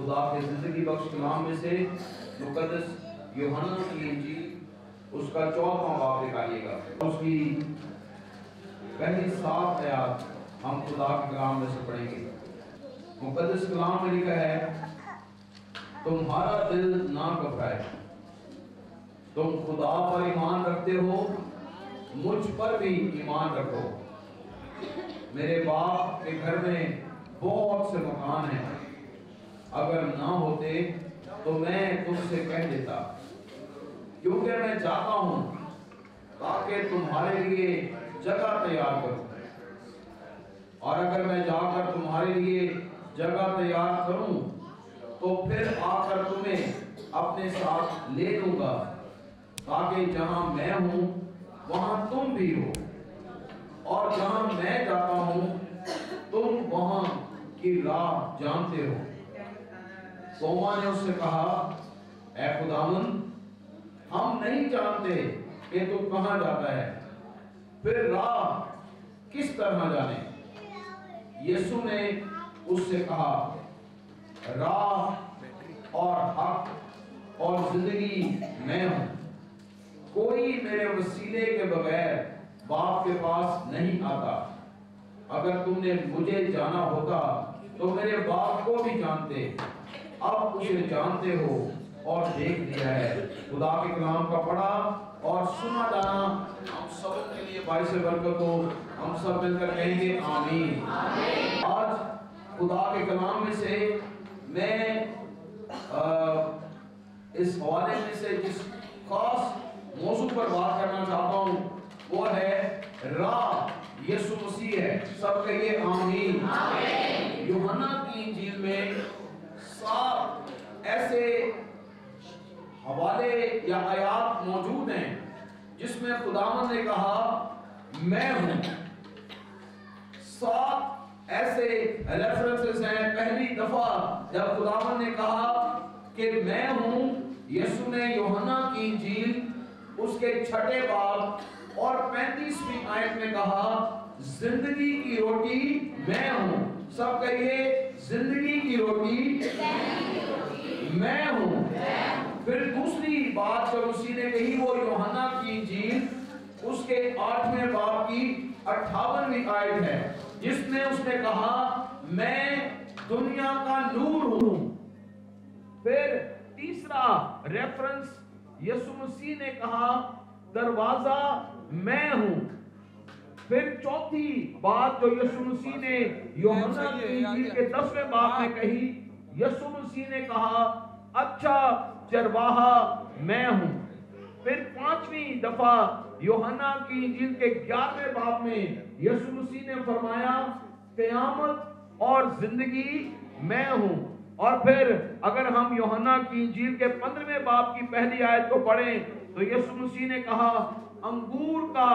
خدا کے زندگی بخش کلام میں سے مقدس یوحنا کی انجیل اس کا 14واں باب نکالیے گا، اس کی پہلی 7 آیات ہم خدا کے کلام میں سے پڑھیں گے۔ مقدس کلام میں لکھا ہے، تمہارا دل نہ گھبرائے، تم خدا پر ایمان رکھتے ہو، مجھ پر بھی ایمان رکھو۔ میرے باپ کے گھر میں بہت سے مکان ہیں، اگر نہ ہوتے تو میں تم سے کہہ دیتا، کیونکہ میں جاتا ہوں تاکہ تمہارے لیے جگہ تیار کروں، اور اگر میں جا کر تمہارے لیے جگہ تیار کروں تو پھر آ کر تمہیں اپنے ساتھ لے لوں گا، تاکہ جہاں میں ہوں وہاں تم بھی ہو، اور جہاں میں جاتا ہوں تم وہاں کی راہ جانتے ہو۔ توما نے اس سے کہا، اے خداوند، ہم نہیں جانتے کہ تو کہاں جاتا ہے، پھر راہ کس طرح جانے؟ یسوع نے اس سے کہا، راہ اور حق اور زندگی میں ہوں، کوئی میرے وسیلے کے بغیر باپ کے پاس نہیں آتا۔ اگر تم نے مجھے جانا ہوتا تو میرے باپ کو بھی جانتے، اب اسے جانتے ہو اور دیکھ لیا ہے۔ خدا کے کلام کا پڑھا اور سنا جانا ہم سب کے لیے باعث برکت ہو۔ ہم سب مل کر کہیں گے آمین۔ آج خدا کے کلام میں سے میں اس حوالے میں سے جس خاص موضوع پر بات کرنا چاہتا ہوں وہ ہے راہ یسوع مسیح ہے۔ سب کہیے آمین۔ یوحنا کی انجیل میں 7 ایسے حوالے یا آیات موجود ہیں جس میں خداوند نے کہا میں ہوں۔ 7 ایسے ریفرنسز ہیں۔ پہلی دفعہ جب خداوند نے کہا کہ میں ہوں، یسوع نے یوحنا کی انجیل اس کے 6 باب اور 35ویں آیت میں کہا زندگی کی روٹی میں ہوں۔ سب کہیے زندگی کی روٹی میں ہوں۔ پھر دوسری بات جو اسی نے کہی وہ یوحنا کی انجیل اس کے 8ویں باب کی 58ویں آیت ہے، جس میں اس نے کہا میں دنیا کا نور ہوں۔ پھر تیسرا ریفرنس یسوع مسیح نے کہا دروازہ میں ہوں۔ پھر چوتھی بات جو یسوع مسیح نے یوحنا کی انجیل کے 10ویں باب میں کہی، یسوع مسیح نے کہا اچھا چرواہا میں ہوں۔ پھر 5ویں دفعہ یوحنا کی انجیل کے 11ویں باب میں یسوع مسیح نے فرمایا قیامت اور زندگی میں ہوں۔ اور پھر اگر ہم یوحنا کی انجیل کے 15ویں باب کی پہلی آیت کو پڑھیں تو یسوع مسیح نے کہا انگور کا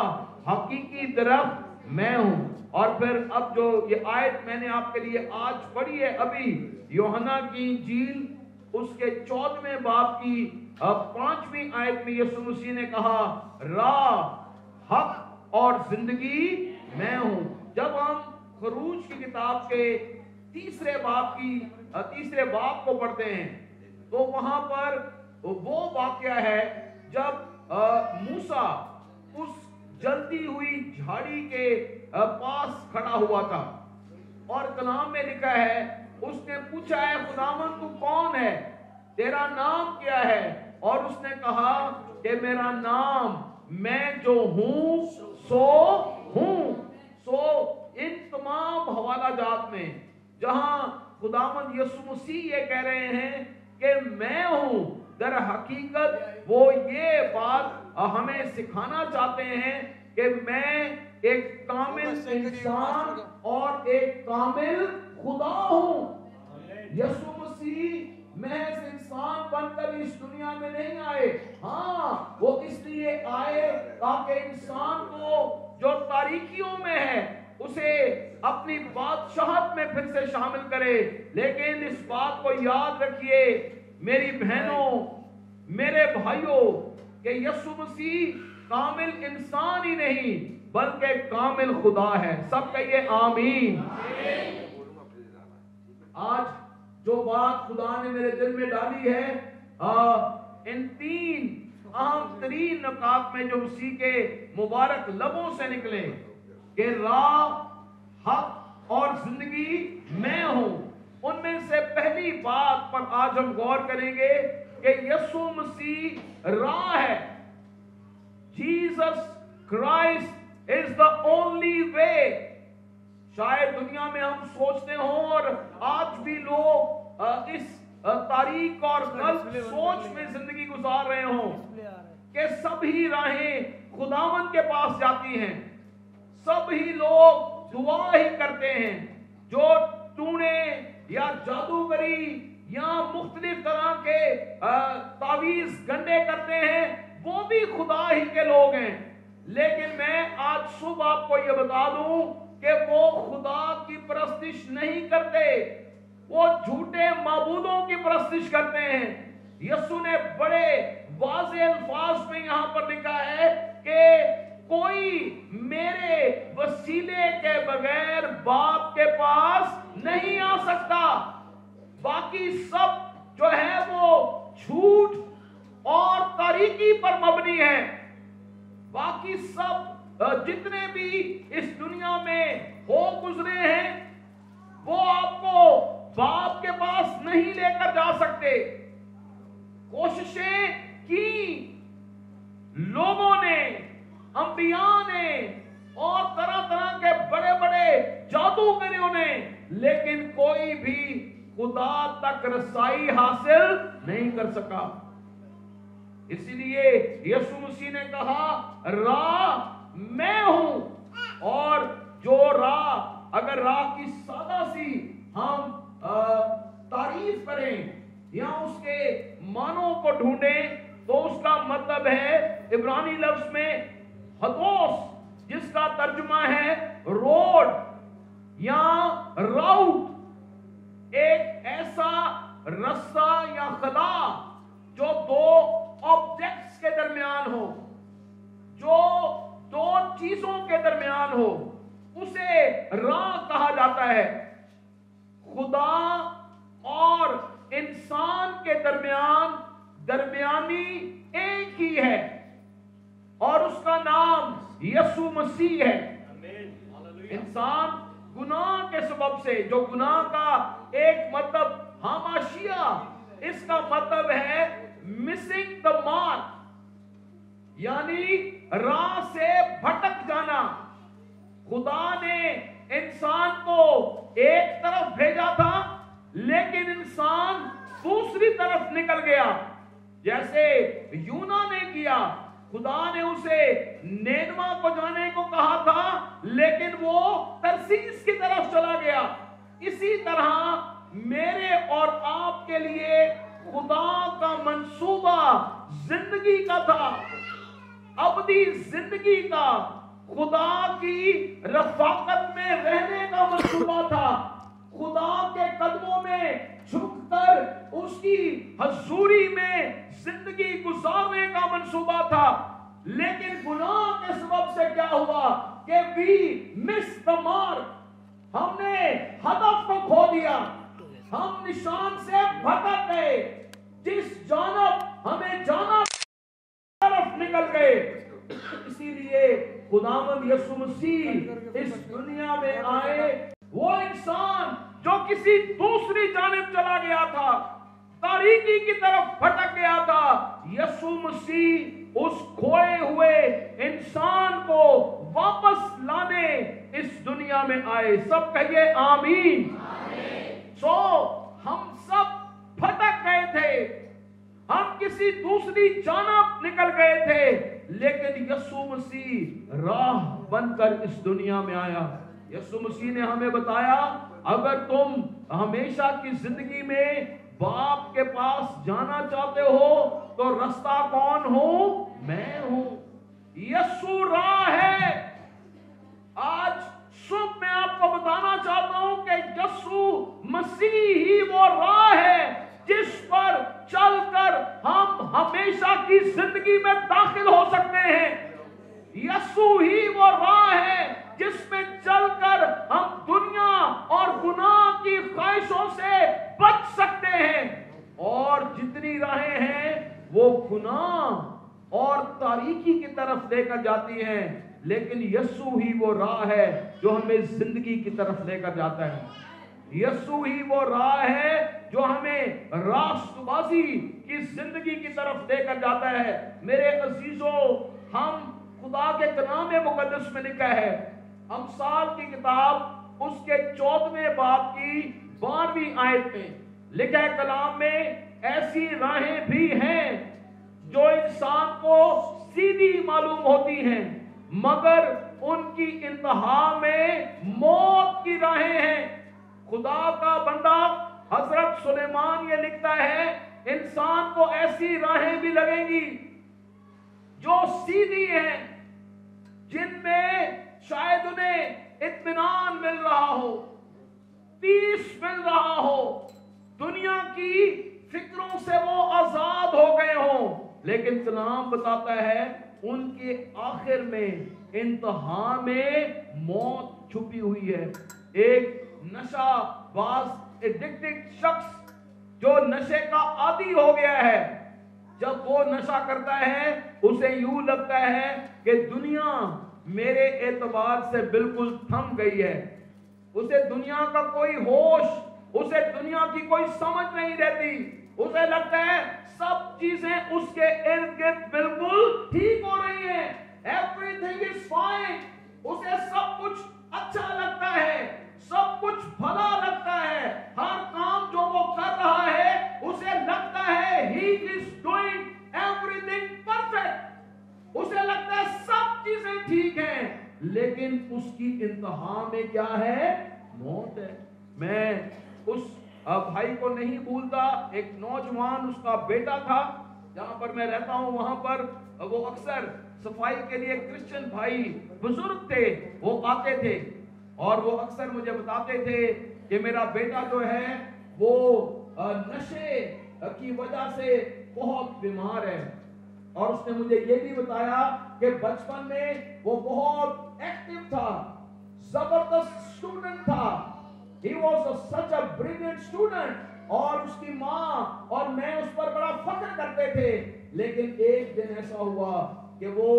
حقیقی درخت میں ہوں۔ اور پھر اب جو یہ آیت میں نے آپ کے لیے آج پڑھی ہے ابھی یوحنا کی انجیل اس کے 14ویں باب کی 5ویں آیت میں یسوع مسیح نے کہا راہ حق اور زندگی میں ہوں۔ جب ہم خروج کی کتاب کے تیسرے باب کو پڑھتے ہیں تو وہاں پر وہ واقعہ ہے جب موسیٰ اس جلتی ہوئی جھاڑی کے پاس کھڑا ہوا تھا، اور کلام میں لکھا ہے اس نے پوچھا ہے خداوند تو کون ہے، تیرا نام کیا ہے؟ اور اس نے کہا کہ میرا نام میں جو ہوں سو ہوں۔ سو ان تمام حوالہ جات میں جہاں خداوند یسوع مسیح یہ کہہ رہے ہیں کہ میں ہوں، در حقیقت وہ یہ بات ہمیں سکھانا چاہتے ہیں کہ میں ایک کامل انسان اور ایک کامل خدا ہوں۔ یسوع مسیح محض انسان بن کر اس دنیا میں نہیں آئے، ہاں وہ اس لیے آئے تاکہ انسان کو جو تاریکیوں میں ہے اسے اپنی بادشاہت میں پھر سے شامل کرے۔ لیکن اس بات کو یاد رکھیے میری بہنوں، میرے بھائیوں، کہ یسوع مسیح کامل انسان ہی نہیں بلکہ کامل خدا ہے۔ سب کہیے آمین۔ آج جو بات خدا نے میرے دل میں ڈالی ہے، ان 3 اہم ترین نکات میں جو مسیح کے مبارک لبوں سے نکلے کہ راہ، حق اور زندگی میں ہوں، ان میں سے پہلی بات پر آج ہم غور کریں گے کہ یسوع مسیح راہ ہے. Jesus Christ is the only way. شاید دنیا میں ہم سوچتے ہوں اور آج بھی لوگ اس تاریخ اور غلط سوچ میں زندگی گزار رہے ہوں کہ سبھی راہیں خداوند کے پاس جاتی ہیں، سبھی لوگ دعا ہی کرتے ہیں، جو ٹونے یا جادوگری یا مختلف طرح کے تعویذ گنڈے کرتے ہیں وہ بھی خدا ہی کے لوگ ہیں. لیکن میں آج صبح آپ کو یہ بتا دوں کہ وہ خدا کی پرستش نہیں کرتے، وہ جھوٹے معبودوں کی پرستش کرتے ہیں. یسوع نے بڑے واضح الفاظ میں یہاں پر لکھا ہے کہ کوئی میرے وسیلے کے بغیر باپ کے پاس نہیں آ سکتا. باقی سب جو ہے وہ جھوٹ اور تاریکی پر مبنی ہے. باقی سب جتنے بھی اس دنیا میں ہو گزرے ہیں وہ آپ کو باپ کے پاس نہیں لے کر جا سکتے. کوششیں کی لوگوں نے، انبیاء نے اور طرح طرح کے بڑے بڑے جادوگروں نے، لیکن کوئی بھی خدا تک رسائی حاصل نہیں کر سکا. اسی لیے یسوع مسیح نے کہا راہ میں ہوں. اور جو راہ، اگر راہ کی سادہ سی ہم تعریف کریں یا اس کے معنوں کو ڈھونڈیں تو اس کا مطلب ہے عبرانی لفظ میں ہدوس، جس کا ترجمہ ہے روڈ یا راؤٹ. ایک ایسا رستہ یا خلا جو دو آبجیکٹس کے درمیان ہو، جو دو چیزوں کے درمیان ہو، اسے راہ کہا جاتا ہے. خدا اور انسان کے درمیانی ایک ہی ہے اور اس کا نام یسوع مسیح ہے. انسان گناہ کے سبب سے، جو گناہ کا ایک مطلب حماشیہ، اس کا مطلب ہے مسنگ دا مارک، یعنی راہ سے بھٹک جانا. خدا نے انسان کو ایک طرف بھیجا تھا لیکن انسان دوسری طرف نکل گیا، جیسے یونا نے کیا. خدا نے اسے نینوا کو جانے کو کہا تھا لیکن وہ ترسیس کی طرف چلا گیا. اسی طرح میرے اور آپ کے لیے خدا کا منصوبہ زندگی کا تھا، ابدی زندگی کا، خدا کی رفاقت میں رہنے کا منصوبہ تھا، خدا کے قدموں میں جھک کر اس کی حضوری میں زندگی گزارنے کا منصوبہ تھا. لیکن گناہ کے سبب سے کیا ہوا کہ we missed the mark. ہم نے ہدف کو کھو دیا، ہم نشان سے بھٹک گئے، جس جانب ہمیں جانا طرف نکل گئے. اسی لیے خداوند یسوع مسیح اس دنیا میں آئے، وہ انسان جو کسی دوسری جانب چلا گیا تھا، تاریکی کی طرف بھٹک گیا تھا. یسوع مسیح اس کھوئے ہوئے انسان کو واپس لانے اس دنیا میں آئے. سب کہیے آمین. سو ہم سب بھٹک گئے تھے، ہم کسی دوسری جانب نکل گئے تھے، لیکن یسوع مسیح راہ بن کر اس دنیا میں آیا. یسوع مسیح نے ہمیں بتایا اگر تم ہمیشہ کی زندگی میں باپ کے پاس جانا چاہتے ہو تو رستہ کون ہوں؟ میں ہوں. یسوع راہ ہے. آج صبح میں آپ کو بتانا چاہتا ہوں کہ یسوع مسیح ہی وہ راہ ہے جس پر چل کر ہم ہمیشہ کی زندگی میں داخل ہو سکتے ہیں. یسوع ہی وہ راہ ہے جس میں چل کر ہم دنیا اور گناہ کی خواہشوں سے بچ ले कर जाती हैं, लेकिन यीशु ही वो राह है जो हमें जिंदगी की तरफ लेकर जाता है। यीशु ही वो राह है जो हमें रास्तबाजी की जिंदगी की तरफ लेकर जाता है। मेरे अजीजों, हम खुदा के कलाम मुकद्दस में लिखा है, अमसाल की किताब उसके 14वें बाब की 12वीं आयत में लिखा है, कलाम में ऐसी राहें भी हैं जो इंसान को सीधी मालूम होती हैं, मगर उनकी इंतहा में मौत की राहें हैं। खुदा का बंदा हजरत सुलेमान ये लिखता है, इंसान को ऐसी राहें भी लगेंगी जो सीधी हैं, जिनमें शायद उन्हें इत्मीनान मिल रहा हो, पीस मिल रहा हो, दुनिया की फिक्रों से वो आजाद हो गए हों, लेकिन कलाम बताता है उनके आखिर में इंतहा में मौत छुपी हुई है। एक नशाबाज एडिक्टेड शख्स जो नशे का आदी हो गया है, जब वो नशा करता है उसे यूं लगता है कि दुनिया मेरे एतबार से बिल्कुल थम गई है। उसे दुनिया का कोई होश, उसे दुनिया की कोई समझ नहीं रहती। उसे लगता है सब चीजें उसके इर्द गिर्द बिल्कुल ठीक हो रही हैं, एवरीथिंग इज फाइन। उसे सब कुछ अच्छा लगता है, सब कुछ भला लगता है, हर काम जो वो कर रहा है उसे लगता है he is doing everything perfect. उसे लगता है सब चीजें ठीक हैं, लेकिन उसकी इंतहा में क्या है? मौत है। मैं उस भाई को नहीं भूलता, एक नौजवान, उसका बेटा था, जहां पर मैं रहता हूं वहां पर वो अक्सर सफाई के लिए क्रिश्चियन भाई बुजुर्ग थे, वो आते थे और वो अक्सर मुझे बताते थे कि मेरा बेटा जो है वो नशे की वजह से बहुत बीमार है। और उसने मुझे ये भी बताया कि बचपन में वो बहुत एक्टिव था, जबरदस्त स्टूडेंट था, he was such a brilliant student, और उसकी माँ और मैं उस पर बड़ा फख्र करते थे। लेकिन एक दिन ऐसा हुआ कि वो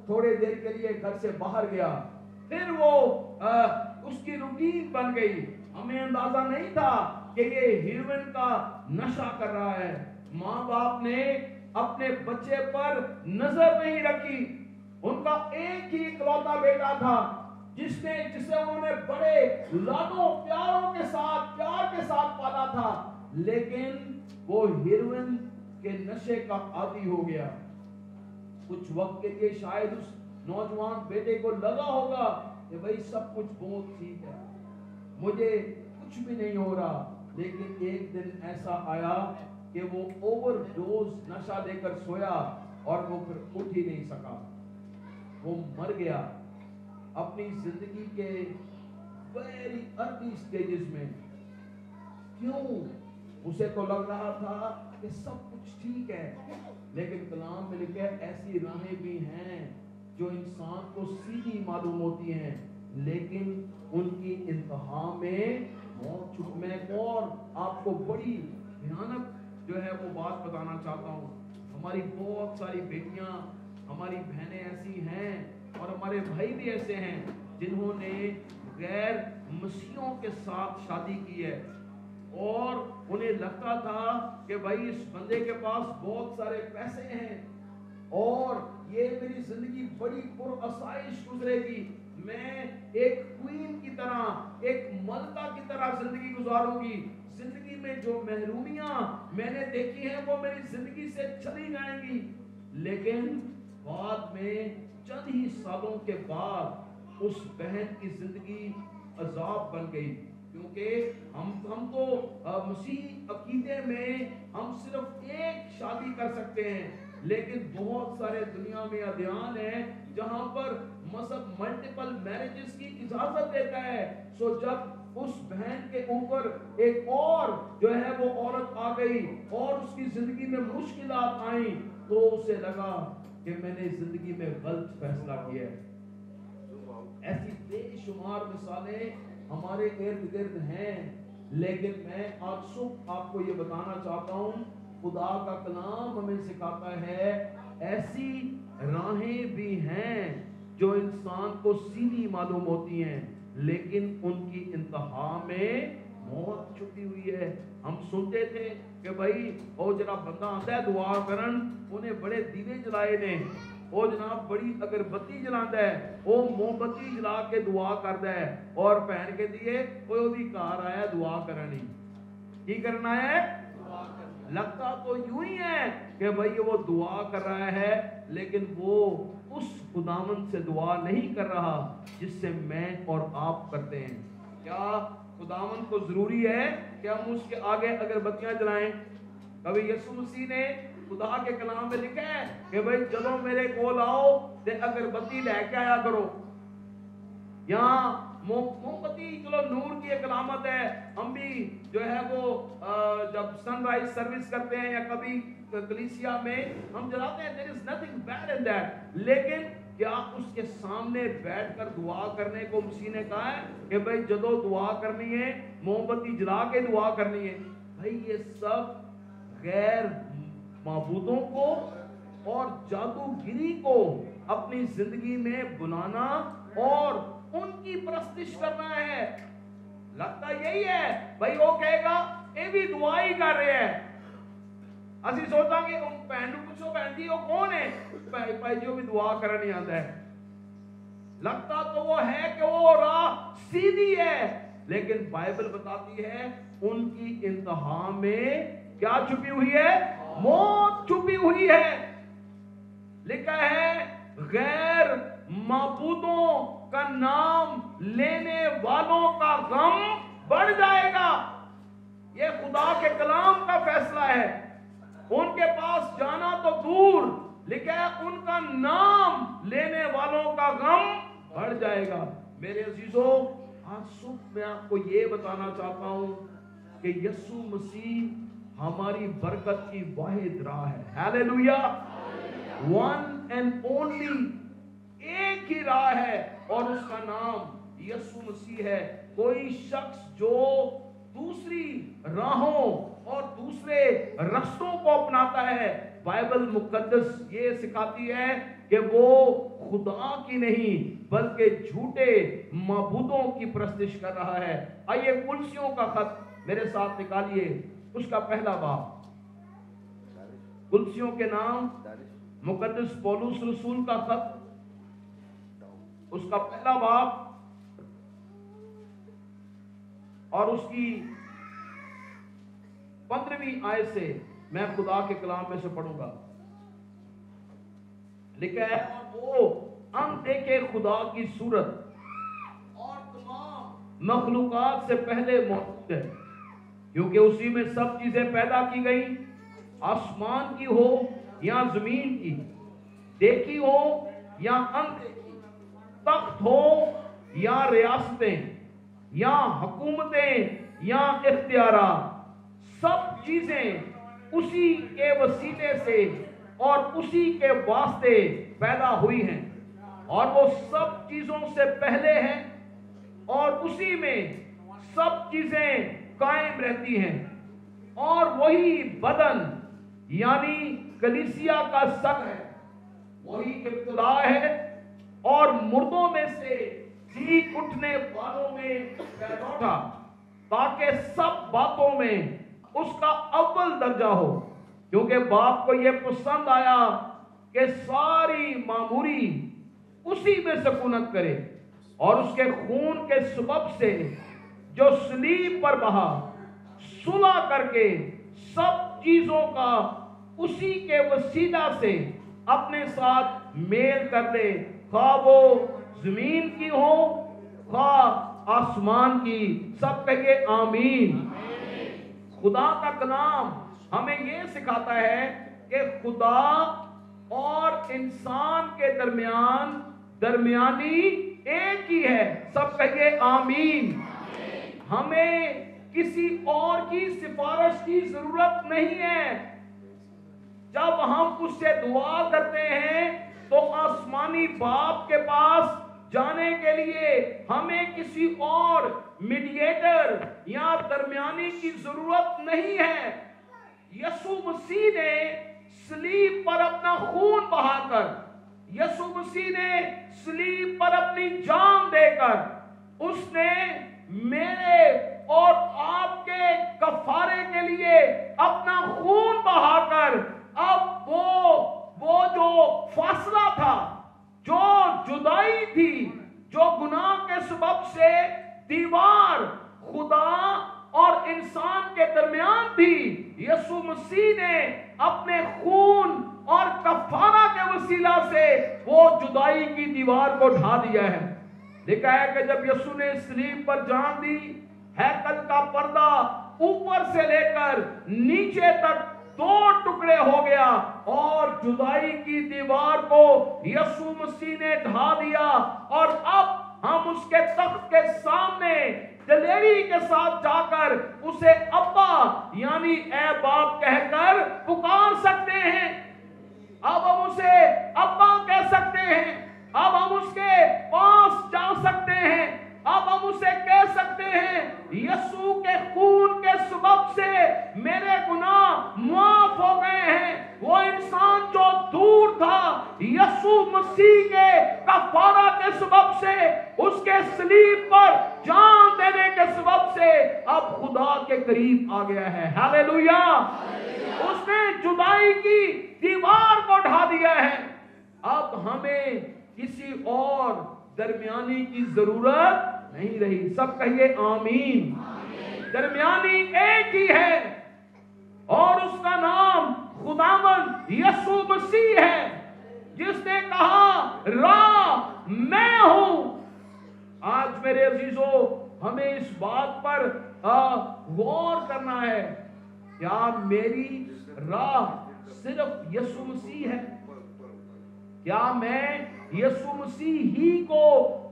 थोड़े देर के लिए घर से बाहर गया, फिर वो उसकी रूटीन बन गई। हमें अंदाजा नहीं था कि ये हीरोइन का नशा कर रहा है। माँ बाप ने अपने बच्चे पर नजर नहीं रखी। उनका एक ही इकलौता बेटा था जिसे उन्होंने बड़े लाडों प्यारों के साथ, प्यार के साथ पाला था, लेकिन वो हीरोइन के नशे का आदी हो गया। कुछ वक्त के लिए शायद उस नौजवान बेटे को लगा होगा कि भाई सब कुछ बहुत ठीक है, मुझे कुछ भी नहीं हो रहा। लेकिन एक दिन ऐसा आया कि वो ओवरडोज नशा लेकर सोया और वो फिर उठ ही नहीं सका, वो मर गया अपनी जिंदगी के वेरी अर्ली स्टेजेस में। क्यों? उसे तो लग रहा था कि सब कुछ ठीक है, लेकिन कलाम में लिखा है ऐसी राहें भी हैं जो इंसान को सीधी मालूम होती हैं, लेकिन उनकी इंतहा में मौत छुप। मैं और आपको बड़ी भयानक जो है वो बात बताना चाहता हूँ। हमारी बहुत सारी बेटियां, हमारी बहनें ऐसी हैं और हमारे भाई भी ऐसे हैं जिन्होंने गैर मसीहों के साथ शादी की है, और उन्हें लगता था कि भाई इस बंदे के पास बहुत सारे पैसे हैं और ये मेरी जिंदगी बड़ी पुरअसाइश गुजरेगी, मैं एक क्वीन की तरह, एक मलका की तरह जिंदगी गुजारूंगी। जिंदगी में जो महरूमियां मैंने देखी हैं वो मेरी जिंदगी से चली जाएंगी। लेकिन बाद में चंद ही सालों के बाद उस बहन की जिंदगी अजाब बन गई, क्योंकि हम तो मसीह अकीदे में हम सिर्फ एक शादी कर सकते हैं, लेकिन बहुत सारे दुनिया में अध्ययन है जहां पर मजहब मल्टीपल मैरिजेस की इजाजत देता है। सो जब उस बहन के ऊपर एक और जो है वो औरत आ गई और उसकी जिंदगी में मुश्किलात आई, तो उसे लगा कि मैंने जिंदगी में गलत फैसला किया है। ऐसी बेशुमार मिसालें हमारे इर्द गिर्द हैं, लेकिन मैं आज सुबह आपको ये बताना चाहता हूँ, खुदा का कलाम हमें सिखाता है ऐसी राहें भी हैं जो इंसान को सीधी मालूम होती हैं, लेकिन उनकी इंतहा में मौत छुपी हुई है। हम सुनते थे कि भाई ओ जरा बंदा आता है दुआ करन, उन्हें बड़े दीवे जलाए ने, ओ जनाब बड़ी अगरबत्ती जलांदा है, ओ मोमबत्ती जला के दुआ करदा है, और भैन कहती है कोई ओदी घर आया दुआ करनी, की करना है? लगता तो यूं ही है कि भाई वो दुआ कर रहा है, लेकिन वो उस खुदावंद से दुआ नहीं कर रहा जिससे मैं और आप करते हैं। क्या खुदावंद को जरूरी है कि हम उसके आगे अगरबत्तियां जलाएं? कभी यीशु मसीह ने खुदा के कलाम में लिखा है कि भाई चलो मेरे कोल आओ ते अगरबत्ती लेके आया करो। यहाँ मोमबत्ती चलो नूर की एक अलामत है, हम भी जो है वो जब सनराइज सर्विस करते हैं या कभी कलीसिया में हम जलाते हैं, there is nothing bad in that, लेकिन क्या उसके सामने बैठकर दुआ करने को मसीह ने कहा है कि भाई जदों दुआ करनी है मोमबत्ती जला के दुआ करनी है? भाई ये सब गैर माबूदों को और जादूगिरी को अपनी जिंदगी में बुलाना और उनकी प्रस्तिश करना है। लगता यही है भाई वो कहेगा ये भी दुआ ही कर रहे हैं, ਅਸੀਂ सोचांगे उन भैन ਨੂੰ पूछो भैन जी वो कौन है, भाई जी वो भी दुआ करना नहीं आता है। लगता तो वो है कि वो राह सीधी है, लेकिन बाइबल बताती है उनकी इंतहा में क्या छुपी हुई है? मौत छुपी हुई है। लिखा है गैर माबूदों का नाम लेने वालों का गम बढ़ जाएगा। ये खुदा के कलाम का फैसला है। उनके पास जाना तो दूर, लिखा है उनका नाम लेने वालों का गम बढ़ जाएगा। मेरे अजीजों, आज सुबह मैं आपको ये बताना चाहता हूं कि यीशु मसीह हमारी बरकत की वाहिद राह है। हालेलुया। वन एंड ओनली, एक ही राह है और उसका नाम यीशु मसीह है। कोई शख्स जो दूसरी राहों और दूसरे रास्तों को अपनाता है, बाइबल मुकद्दस ये सिखाती है कि वो खुदा की नहीं बल्कि झूठे माबूदों की प्रस्तिश कर रहा है। आइए कुलसियों का खत मेरे साथ निकालिए, उसका पहला बाब। कुलसियों के नाम मुकद्दस पौलुस रसूल का खत, उसका पहला बाब और उसकी 15वीं आयत से मैं खुदा के कलाम में से पढ़ूंगा। लिखा है वो अनदेखे खुदा की सूरत और तमाम मखलूकात से पहले मौजूद है, क्योंकि उसी में सब चीजें पैदा की गई, आसमान की हो या जमीन की, देखी हो या अनदेखी, तख्त हो या रियासतें या हुकूमतें या इख्तियारात, सब चीजें उसी के वसीले से और उसी के वास्ते पैदा हुई हैं, और वो सब चीजों से पहले हैं और उसी में सब चीजें कायम रहती हैं। और वही बदन यानी कलीसिया का सर है, वही इब्तिदा है और मुर्दों में से जी उठने वालों में पैदा उठा, ताकि सब बातों में उसका अव्वल दर्जा हो, क्योंकि बाप को यह पसंद आया कि सारी मामूरी उसी में सकूनत करे, और उसके खून के सबब से जो सलीब पर बहा, सुलह करके सब चीजों का उसी के वसीला से अपने साथ मेल कर ले, खा वो जमीन की हो खा आसमान की। सब कहिए आमीन। खुदा का कलाम हमें यह सिखाता है कि खुदा और इंसान के दरमियानी एक ही है। सब कहिए आमीन। हमें किसी और की सिफारिश की जरूरत नहीं है। जब हम उससे दुआ करते हैं तो आसमानी बाप के पास जाने के लिए हमें किसी और मीडिएटर या दरमियानी की जरूरत नहीं है। यीशु मसीह ने सलीब पर अपना खून बहाकर यीशु मसीह ने सलीब पर अपनी जान देकर उसने मेरे और आपके कफारे के लिए अपना खून बहाकर अब वो जो फासला था, जो जुदाई थी, जो गुनाह के सबब से दीवार खुदा और इंसान के दरमियान थी, यीशु मसीह ने अपने खून और कफारा के वसीला से वो जुदाई की दीवार को ढा दिया है। लिखा है कि जब यीशु ने सलीब पर जान दी, हैकल का पर्दा ऊपर से लेकर नीचे तक 2 टुकड़े हो गया और जुदाई की दीवार को यीशु मसीह ने ढा दिया। और अब हम उसके तख्त के सामने दिलेरी के साथ जाकर उसे अब्बा यानी ऐ बाप कहकर पुकार सकते हैं। अब हम उसे अब्बा कह सकते हैं, अब हम उसके पास जा सकते हैं, अब हम उसे कह सकते हैं यीशु के खून के सबब से मेरे गुनाह माफ हो गए हैं। वो इंसान जो दूर था, यीशु मसीह के कफारा के सबब से, उसके सलीब पर जान देने के सबब से अब खुदा के करीब आ गया है। हालेलुया। उसने जुदाई की दीवार को ढा दिया है। अब हमें किसी और दरमियानी की जरूरत नहीं रही। सब कहिए आमीन। दरमियानी एक ही है और उसका नाम खुदावंद यीशु मसीह है, जिसने कहा राह मैं हूं। आज मेरे अजीजों, हमें इस बात पर गौर करना है, क्या मेरी राह सिर्फ यीशु मसीह है? क्या मैं यीशु मसीह ही को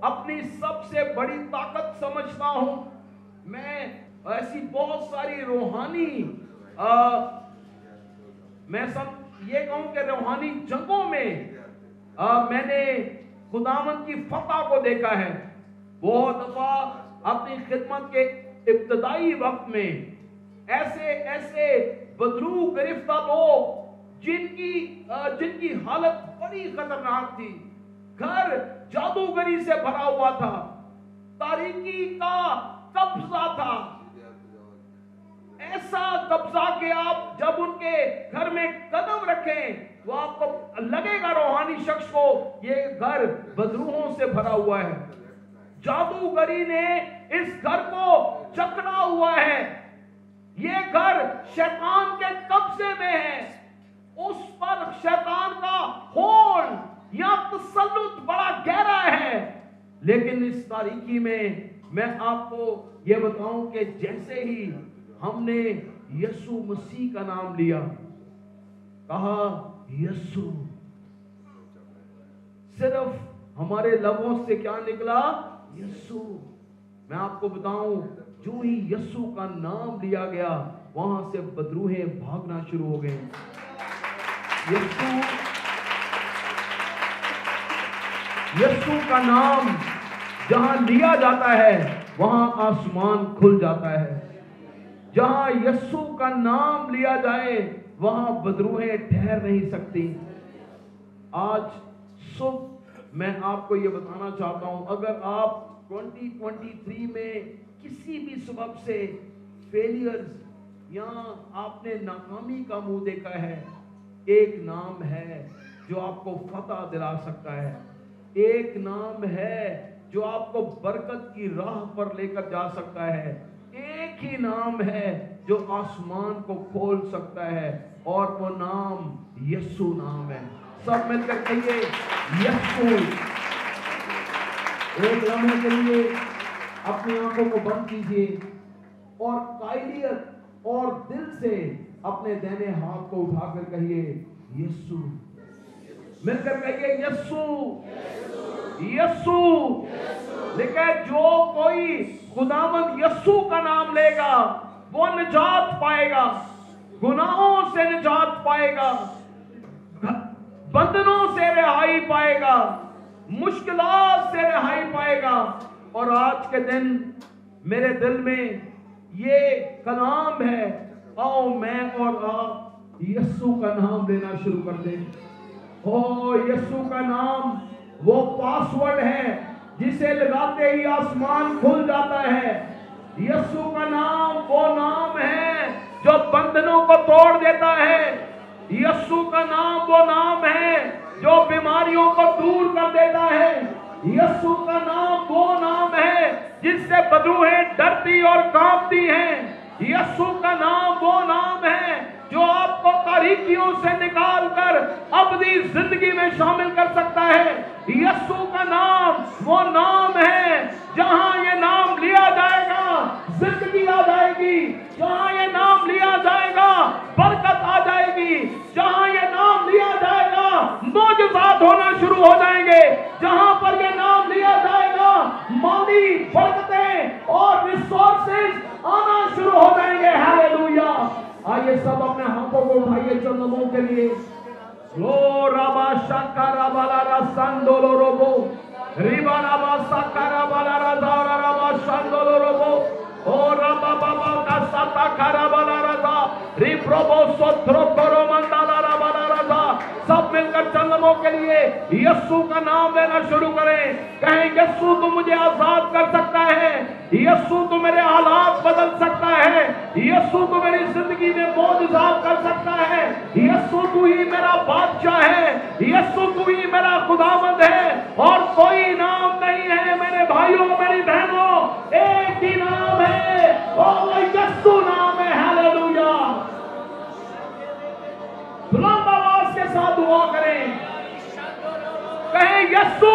अपनी सबसे बड़ी ताकत समझता हूं? मैं ऐसी बहुत सारी रूहानी मैं ये कहूं कि रूहानी जंगों में मैंने खुदावंद की फतह को देखा है। बहुत दफा अपनी खिदमत के इब्तदाई वक्त में ऐसे बदरू गिरफ्ता लोग जिनकी हालत बड़ी खतरनाक थी, घर जादूगरी से भरा हुआ था, तारीकी का कब्जा था, ऐसा कब्जा कि आप जब उनके घर में कदम रखें तो आपको लगेगा रूहानी शख्स को ये घर बदरूहों से भरा हुआ है। जादूगरी ने इस घर को जकड़ा हुआ है। ये घर शैतान के कब्जे में है। उस पर शैतान का होल्ड या तसल्लुत बड़ा गहरा है। लेकिन इस तारीकी में मैं आपको यह बताऊं कि जैसे ही हमने यीशु मसीह का नाम लिया, कहा यीशु, सिर्फ हमारे लबों से क्या निकला? यीशु। मैं आपको बताऊं, जो ही यीशु का नाम लिया गया, वहां से बदरूहें भागना शुरू हो गए। यीशु का नाम जहां लिया जाता है वहां आसमान खुल जाता है। जहां यीशु का नाम लिया जाए वहां बदरूहें ठहर नहीं सकती। आज सुबह मैं आपको यह बताना चाहता हूं, अगर आप 2023 में किसी भी सबब से फेलियर्स या आपने नाकामी का मुंह देखा है, एक नाम है जो आपको फतह दिला सकता है। एक नाम है जो आपको बरकत की राह पर लेकर जा सकता है। एक ही नाम है जो आसमान को खोल सकता है, और वो नाम यीशु नाम है। सब मिलकर कहिए यीशु। एक लम्हे के लिए अपनी आंखों को बंद कीजिए और कायलियत और दिल से अपने दाहिने हाथ को उठाकर कहिए यीशु। मिलकर कहिए यीशु, यीशु। लेकिन जो कोई खुदावंद यीशु का नाम लेगा वो निजात पाएगा, गुनाहों से निजात पाएगा, बंधनों से रिहाई पाएगा, मुश्किलात से रिहाई पाएगा। और आज के दिन मेरे दिल में ये कलाम है, आओ मैं और आप यीशु का नाम लेना शुरू कर दें। ओ यीशु का नाम वो पासवर्ड है जिसे लगाते ही आसमान खुल जाता है। यीशु का नाम वो नाम है जो बंधनों को तोड़ देता है। यीशु का नाम वो नाम है जो बीमारियों को दूर कर देता है। यीशु का नाम वो नाम है जिससे बदरूहें डरती और कांपती हैं। यीशु का नाम वो नाम है जो आपको तारीकियों से निकाल कर अबदी जिंदगी में शामिल कर सकता है। यीशु का नाम वो नाम है जहां ये नाम लिया जाएगा जिंदगी आ जाएगी। जहां ये नाम लिया जाएगा बरकत आ जाएगी। जहां ये नाम लिया जाएगा मौजज़ात होना शुरू हो जाएंगे। जहां पर ये नाम लिया जाएगा माली बरकतें और रिसोर्सेज आना शुरू हो जाएंगे। हालेलुया। आइए सब अपने हाथों को उठाइए चंदमों के लिए। लो राबा शक्करा बाला संदोलो रोबो रिबा राबा शक्करा बाला राधा राबा संदोलो रोबो ओ राबा बाबा का साता खरा बाला राधा रिप्रोबो सोत्रो करो मंदाला राबा राधा। सब मिलकर चंदमों के लिए यीशु का नाम लेना शुरू करें। कहें यीशु तू मुझे आजाद कर सकता है। यीशु तू मेरे हालात बदल सकता है। यीशु तू मेरी जिंदगी में मौजज़ात कर सकता है। यीशु तू ही मेरा बादशाह है। यीशु तू ही मेरा खुदावंद है और कोई नाम नहीं है। मेरे भाइयों मेरी बहनों एक ही नाम है और यीशु नाम है। हालेलुया। बुलंद आवाज के साथ दुआ करें। कहें यीशु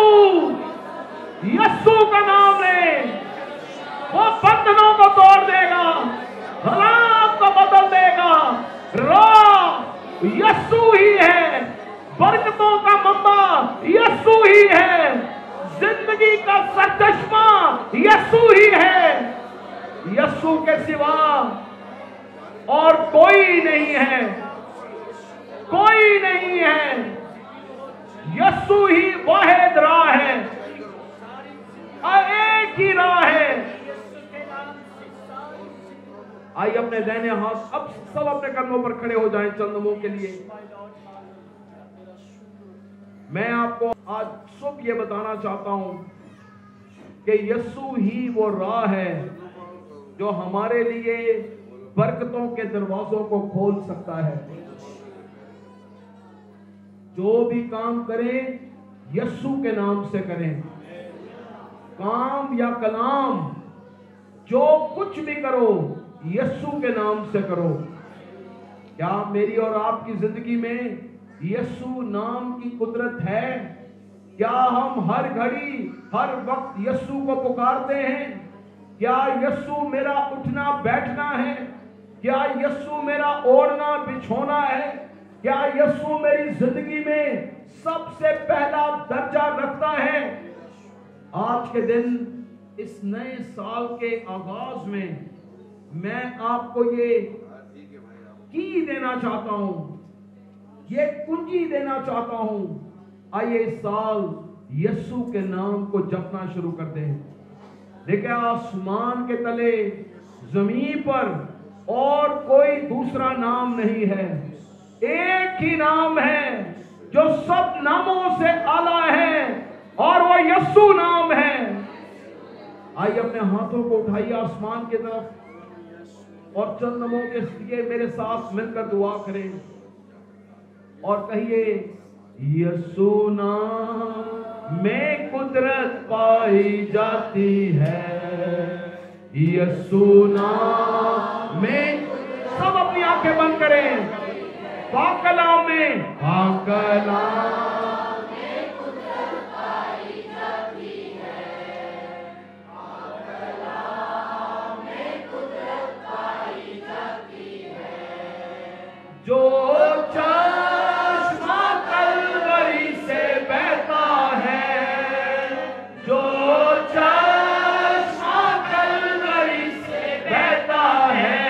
यीशु का नाम लें। वो बंधनों को तोड़ देगा, हालात को बदल देगा। राह यीशु ही है, बरकतों का मंबा यीशु ही है, जिंदगी का सरचश्मा यीशु ही है। यीशु के सिवा और कोई नहीं है, कोई नहीं है। यीशु ही वाहिद राह है, एक ही राह है। आइए अपने दाहिने हाथ अब सब अपने कदमों पर खड़े हो जाएं चंदमों के लिए। मैं आपको आज सुबह ये बताना चाहता हूं कि यीशु ही वो राह है जो हमारे लिए बरकतों के दरवाजों को खोल सकता है। जो भी काम करें यीशु के नाम से करें। काम या कलाम जो कुछ भी करो यीशु के नाम से करो। क्या मेरी और आपकी जिंदगी में यीशु नाम की कुदरत है? क्या हम हर घड़ी हर वक्त यीशु को पुकारते हैं? क्या यीशु मेरा उठना बैठना है? क्या यीशु मेरा ओढ़ना बिछोना है? क्या यीशु मेरी जिंदगी में सबसे पहला दर्जा रखता है? आज के दिन इस नए साल के आगाज में मैं आपको ये की देना चाहता हूं, ये कुंजी देना चाहता हूं। आइए इस साल यीशु के नाम को जपना शुरू कर दें। देखिए आसमान के तले जमीन पर और कोई दूसरा नाम नहीं है, एक ही नाम है जो सब नामों से आला है और वो यीशु नाम है। आइए अपने हाथों को उठाइए आसमान की तरफ और चंद नमों के लिए मेरे साथ मिलकर दुआ करें और कहिए यीशु नाम में कुदरत पाई जाती है। यीशु नाम में सब अपनी आंखें बंद करें। पाक कलाम में कुदरत पाई जाती है। पाक कलाम में कुदरत पाई जाती है। जो चश्मा कलवरी से बहता है, जो चश्मा कलवरी से बहता है,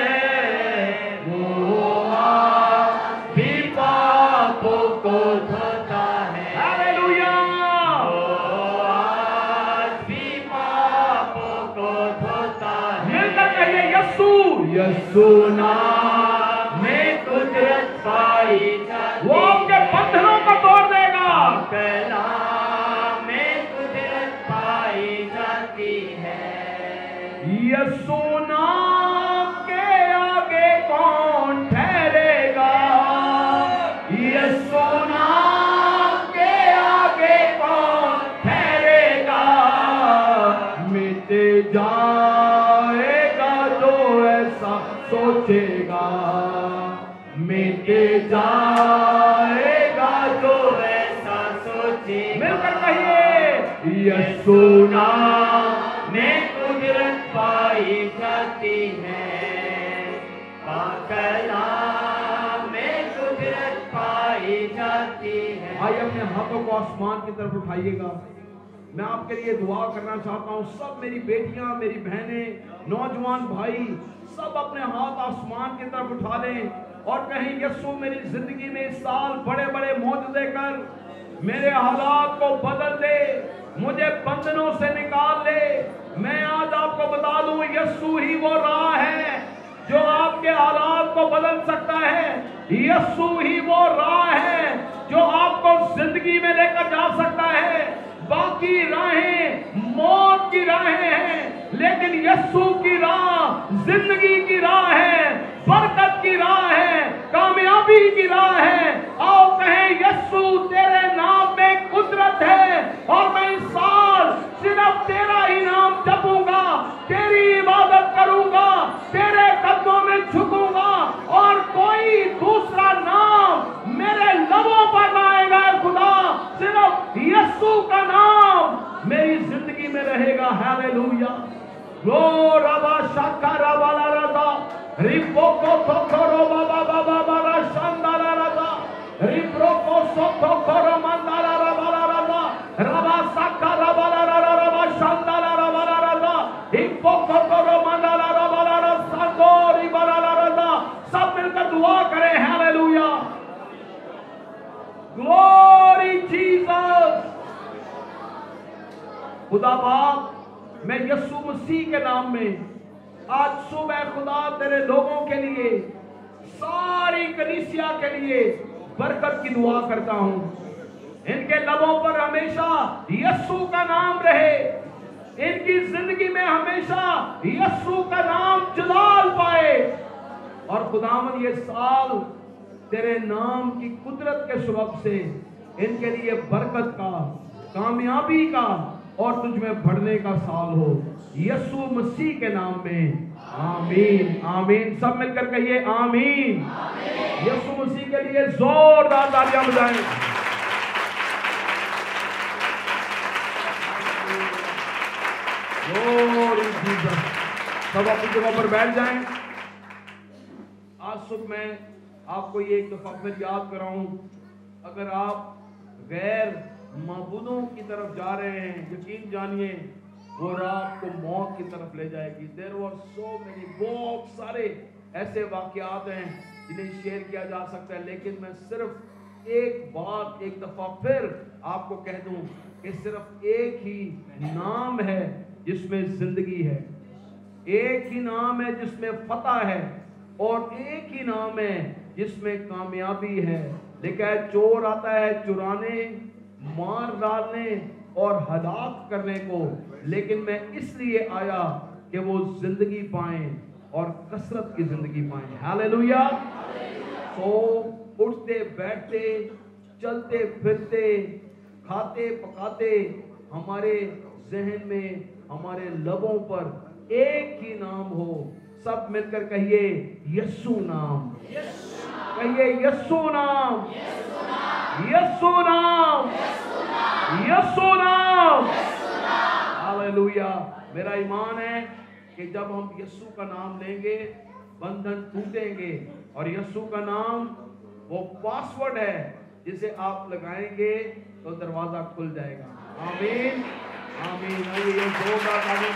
वो भी पापों को धोता है। हालेलुया। वो आज भी पापों को धोता है। मिलकर कहिए यीशु, यीशु नाम में कुदरत पाई जाती है। वो आपके बंधनों को तोड़ देगा। यीशु नाम के आगे कौन ठहरेगा, यीशु नाम के आगे कौन ठहरेगा, मिट जाएगा जो ऐसा सोचेगा, मिट जाएगा जो ऐसा सोचेगा। मिलकर कहिए, यीशु नाम में कुदरत पाई जाती है, पाक नाम में कुदरत पाई जाती है। आइए अपने हाथों को आसमान की तरफ उठाइएगा। मैं आपके लिए दुआ करना चाहता हूँ। सब मेरी बेटियां, मेरी बहनें, नौजवान भाई सब अपने हाथ आसमान की तरफ उठा लें और कहें, यीशु मेरी जिंदगी में इस साल बड़े बड़े मौजूदे कर, मेरे हालात को बदल दे, मुझे बंधनों से निकाल दे। मैं आज आपको बता दूं, यीशु ही वो राह है जो आपके हालात को बदल सकता है। यीशु ही वो राह है जो आपको जिंदगी में लेकर जा सकता है। बाकी राहें मौत की राहें हैं, लेकिन यीशु की राह जिंदगी की राह है, बरकत की राह है, कामयाबी की राह है। आओ कहें, यीशु तेरे नाम में कुदरत है और मैं इस साल सिर्फ तेरा ही नाम जपूंगा, तेरी इबादत करूंगा, तेरे कदमों में झुकूंगा और कोई दूसरा नाम मेरे लबों पर ना आएगा। खुदा, सिर्फ यीशु का नाम मेरी जिंदगी में रहेगा। हालेलुया। ग्लोरा शाकारा वाला रदा रिपोको तोरो बाबा बाबा बाबा शांदारा रदा रिप्रोको सोतो करो मंदारा वाला रदा रबा साकारा वाला रबा शांदारा वाला रदा रिपोको तोरो मंदारा वाला रसांदोरी वाला रदा। सब मिलकर दुआ करें। हालेलुया। Glory Jesus. खुदा बाप, मैं यीशु मसीह के नाम में आज सुबह खुदा तेरे लोगों के लिए, सारी कलीसिया के लिए बरकत की दुआ करता हूं। इनके लबों पर हमेशा यीशु का नाम रहे, इनकी जिंदगी में हमेशा यीशु का नाम जलाल पाए और खुदावन ये साल तेरे नाम की कुदरत के सबब से इनके लिए बरकत का, कामयाबी का और तुझ में बढ़ने का साल हो, यीशु मसीह के नाम में। आमीन आमीन। सब मिलकर कहिए आमीन। यीशु मसीह के लिए जोरदार तालियां बजाएं। सब अपनी जगह पर बैठ जाएं। आज सुबह मैं आपको ये एक दफा फिर याद कराऊं, अगर आप गैर माबूदों की तरफ जा रहे हैं, यकीन जानिए वो रात को मौत की तरफ ले जाएगी। देयर वर सो मेनी, बहुत सारे ऐसे वाकयात हैं जिन्हें शेयर किया जा सकता है, लेकिन मैं सिर्फ एक बात एक दफा फिर आपको कह दूं कि सिर्फ एक ही नाम है जिसमें जिंदगी है, एक ही नाम है जिसमें फतह है और एक ही नाम है जिसमें कामयाबी है। लिखा है, चोर आता है चुराने, मार डालने और हलाक करने को, लेकिन मैं इसलिए आया कि वो जिंदगी पाएं और कसरत की जिंदगी पाएं। हालेलुया। तो उठते बैठते चलते फिरते खाते पकाते हमारे जहन में, हमारे लबों पर एक ही नाम हो। सब मिलकर कहिए यीशु नाम। कहिए यीशु नाम, यीशु नाम, यीशु नाम। हालेलुया। मेरा ईमान है कि जब हम यीशु का नाम लेंगे बंधन टूटेंगे, और यीशु का नाम वो पासवर्ड है जिसे आप लगाएंगे तो दरवाजा खुल जाएगा। आमीन आमीन। ये जोरदार तालियां